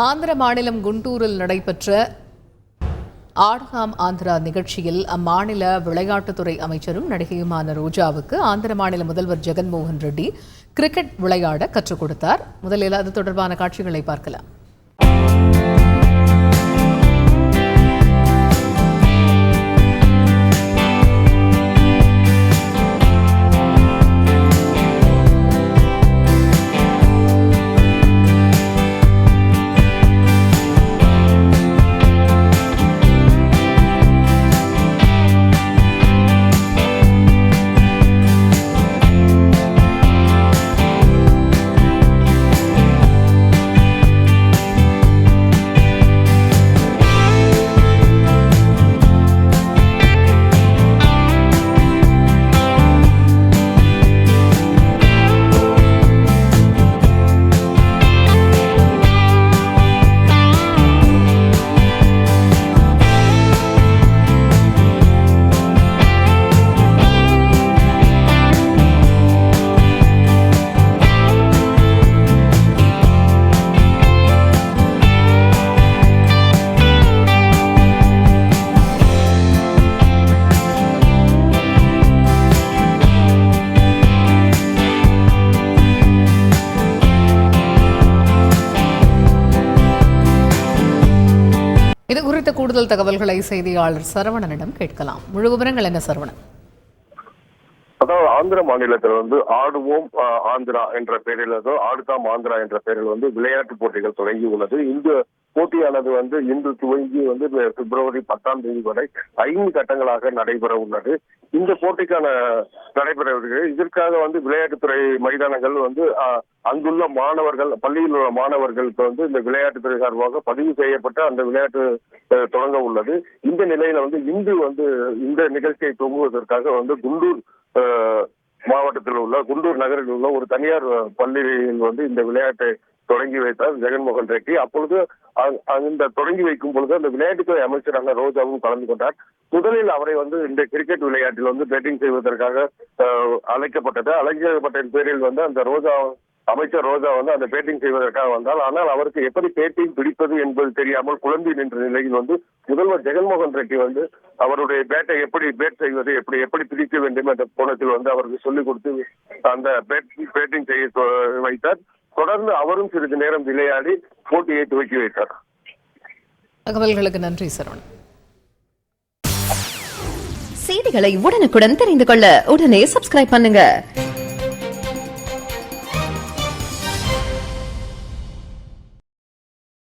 ஆந்திர மாநிலம் குண்டூரில் நடைபெற்ற ஆடகாம் ஆந்திரா நிகழ்ச்சியில் அம்மாநில விளையாட்டுத்துறை அமைச்சரும் நடிகையுமான ரோஜாவுக்கு ஆந்திர மாநில முதல்வர் ஜெகன்மோகன் ரெட்டி கிரிக்கெட் விளையாட கற்றுக் கொடுத்தார். முதலில் அது தொடர்பான காட்சிகளை பார்க்கலாம். இது குறித்த கூடுதல் தகவல்களை செய்தியாளர் சரவணனிடம் கேட்கலாம். முழு விவரங்கள் என்ன சரவணன்? அதாவது ஆந்திர மாநிலத்தில் ஆடுவோம் ஆந்திரா என்ற பெயரில் ஆடுதாம் ஆந்திரா என்ற பெயரில் விளையாட்டு போட்டிகள் தொடங்கி உள்ளது. இந்த போட்டியானது இன்று துவங்கி பிப்ரவரி 10ஆம் தேதி வரை 5 கட்டங்களாக நடைபெற உள்ளது. இந்த போட்டிக்கான நடைபெற இதற்காக விளையாட்டுத்துறை மைதானங்கள் அங்குள்ள மாணவர்கள், பள்ளியில் உள்ள மாணவர்களுக்கு இந்த விளையாட்டுத்துறை சார்பாக பதிவு செய்யப்பட்ட அந்த விளையாட்டு தொடங்க உள்ளது. இந்த நிலையில இன்று இந்த நிகழ்ச்சியை துவங்குவதற்காக குண்டூர் மாவட்டத்தில் உள்ள குண்டூர் நகரில் உள்ள ஒரு தனியார் பள்ளியில் இந்த விளையாட்டை தொடங்கி வைத்தார் ஜெகன்மோகன் ரெட்டி. அப்பொழுது இந்த தொடங்கி வைக்கும் பொழுது அந்த விளையாட்டுத்துறை அமைச்சரான ரோஜாவும் கலந்து கொண்டார். முதலில் அவரை இந்த கிரிக்கெட் விளையாட்டில் பேட்டிங் செய்வதற்காக அழைக்கப்பட்டது. அழைக்கப்பட்ட பேரில் அந்த அமைச்சர் ரோஜா அந்த பேட்டிங் செய்வதற்காக வந்தால், ஆனால் அவருக்கு எப்படி பேட்டிங் பிடிப்பது என்பது தெரியாமல் குழம்பி நின்ற நிலையில் முதல்வர் ஜெகன்மோகன் ரெட்டி அவருடைய பேட்டை எப்படி பேட் செய்வது, எப்படி பிடிக்க வேண்டும் என்ற கோணத்தில் அவருக்கு சொல்லிக் கொடுத்து அந்த பேட்டிங் செய்ய வைத்தார். தொடர்ந்து அவரும் சிறிது நேரம் விளையாடி போட்டியை துவக்கி வைத்தார். தகவல்களுக்கு நன்றி சரவணன். செய்திகளை உடனுக்குடன் தெரிந்து கொள்ள உடனே சப்ஸ்கிரைப் பண்ணுங்க.